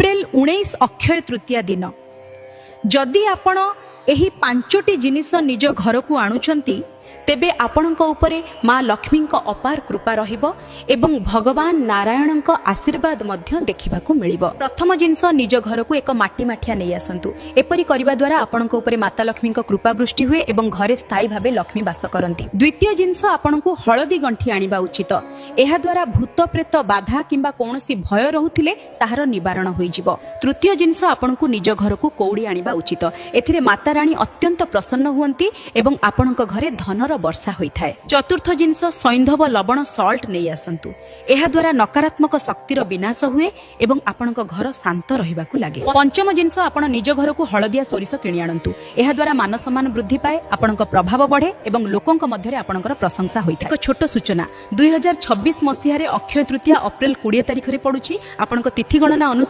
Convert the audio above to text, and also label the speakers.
Speaker 1: April 19 Akshaya Tritiya दिन जदि आपण एही पांचटी जिनिस निज घर को आणुचंती तेबे आपणक उपरे माँ लक्ष्मी अपार कृपा रहिबो एवं भगवान नारायण आशीर्वाद मध्य देखिबाकू मिलिबो। प्रथम जिनस निज घर को एक माटी माठिया नहीं आसंतु। एपरि करिबा द्वारा आपणक उपरे माता लक्ष्मी कृपा वृष्टि हुए एवं घरे स्थायी भाबे लक्ष्मी वास करंती। द्वितीय जिनस आपणकू हळदी गंठी आनिबा उचित। एहा द्वारा भूत प्रेत बाधा किंबा कोनोसी भय रहुथिले ताहार निवारण होइजिबो। तृतीय जिनस आपणकू निज घर को कौड़ी आनिबा उचित। एथिरे माता रानी अत्यंत प्रसन्न हुअंती एवं आपणक घरे धनर वर्षा होइथाय। चतुर्थ जिनस सैंधव लवण सॉल्ट नहीं आसंतु। एहा द्वारा नकारात्मक शक्तिर विनाश हुए एवं आपणक घर शांत रहिबाकू लागे। पंचम जिनस आपण निज घर को हळदिया सोरिष किणी आनंतु। एहा द्वारा मान सम्मान वृद्धि पाए, आपणक प्रभाव बढ़े एवं लोकंक मध्यरे आपणकर प्रशंसा होइथाय। एक छोट सूचना 2026 मसिहारे अक्षय तृतीया अप्रैल 20 तारिख रे पडुची। आपणक तिथि गणना